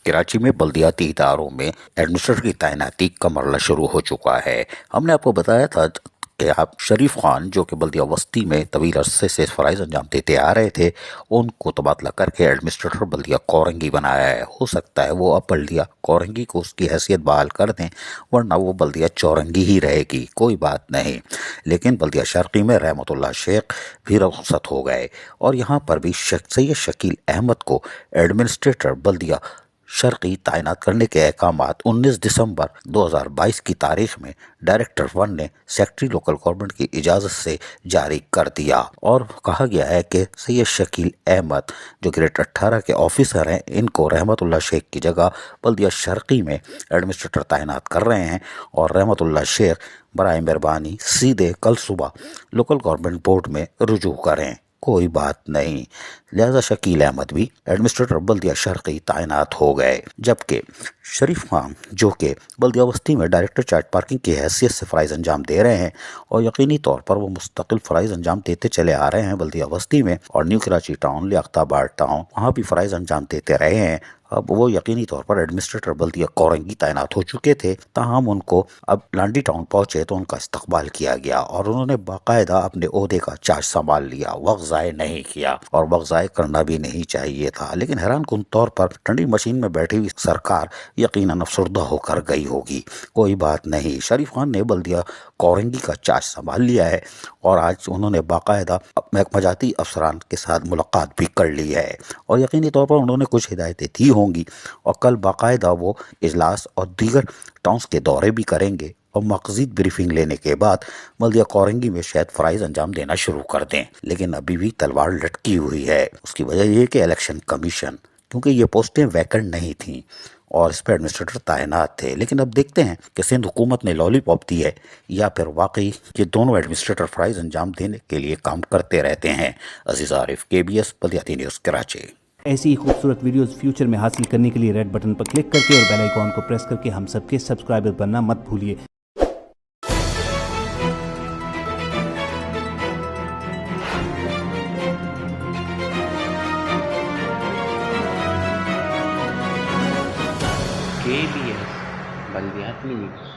कराची में बल्दियाती इदारों में एडमिनिस्ट्रेटर की तैनाती का मरला शुरू हो चुका है। हमने आपको बताया था कि आप शरीफ खान जो कि बल्दिया वस्ती में तवील अरसे से फ़राइज़ अंजाम देते आ रहे थे, उनको तबादला करके एडमिनिस्ट्रेटर बल्दिया कोरंगी बनाया है। हो सकता है वो अब बल्दिया कोरंगी को उसकी हैसियत बहाल कर दें, वरना वो बल्दिया चौरंगी ही रहेगी। कोई बात नहीं। लेकिन बल्दिया शर्की में रहमतुल्लाह शेख भी रुखसत हो गए और यहाँ पर भी सैयद शकील अहमद को एडमिनिस्ट्रेटर बल्दिया शर्की तैनात करने के अहकामात 19 दिसंबर 2022 की तारीख में डायरेक्टर 1 ने सेक्रेटरी लोकल गवर्नमेंट की इजाज़त से जारी कर दिया और कहा गया है कि सैयद शकील अहमद जो ग्रेड 18 के ऑफिसर हैं, इनको रहमतुल्लाह शेख की जगह बल्दिया शर्की में एडमिनिस्ट्रेटर तैनात कर रहे हैं और रहमतुल्लाह शेख बराए मेहरबानी सीधे कल सुबह लोकल गवर्नमेंट बोर्ड में रुजू करें। कोई बात नहीं। लिहाजा शकील अहमद भी एडमिनिस्ट्रेटर बल्दिया शर्की तैनात हो गए, जबकि शरीफ खान जो कि बल्दिया वस्ती में डायरेक्टर चार्ज पार्किंग की हैसियत से फ़राइज़ अंजाम दे रहे हैं और यकीनी तौर पर वो मुस्तकिल फ़राइज़ अंजाम देते चले आ रहे हैं बल्दिया वस्ती में और new Karachi town, Liaquatabad town, वहाँ भी फ़राइज़ अंजाम देते रहे हैं। अब वो यकीनी तौर पर एडमिनिस्ट्रेटर बल्दिया कोरंगी तैनात हो चुके थे, ताहम उनको अब लांडी टाउन पहुंचे तो उनका इस्तकबाल किया गया और उन्होंने बाकायदा अपने ओहदे का चार्ज संभाल लिया। वक्त ज़ाय नहीं किया और वक्त ज़ाय करना भी नहीं चाहिए था, लेकिन हैरान कुन तौर पर ठंडी मशीन में बैठी हुई सरकार यकीनन अफसरदा होकर गई होगी। कोई बात नहीं। शरीफ खान ने बल्दिया कोरंगी का चार्ज संभाल लिया है और आज उन्होंने बाकायदा महकमाजाती अफसरान के साथ मुलाकात भी कर ली है और यकीनी तौर पर उन्होंने कुछ हिदायतें दी होंगी और कल बाकायदा वो इजलास और दीगर टाउन्स के दौरे भी करेंगे और मज़ीद ब्रीफिंग लेने के बाद बल्दिया कोरंगी में शायद फ़राइज़ अंजाम देना शुरू कर दें। लेकिन अभी भी तलवार लटकी हुई है। उसकी वजह यह कि इलेक्शन कमीशन, क्योंकि ये पोस्टें वैकेंट नहीं थीं और इस पर एडमिनिस्ट्रेटर तैनात थे। लेकिन अब देखते हैं कि सिंध हुकूमत ने लॉलीपॉप दी है या फिर वाकई ये दोनों एडमिनिस्ट्रेटर फ़राइज़ अंजाम देने के लिए काम करते रहते हैं। अजीज़ आरिफ, KBS बल्दियाती न्यूज़ कराची। ऐसी ही खूबसूरत वीडियोस फ्यूचर में हासिल करने के लिए रेड बटन पर क्लिक करके और बेल आइकॉन को प्रेस करके हम सबके सब्सक्राइबर बनना मत भूलिए। KBS बल्दियाती न्यूज़।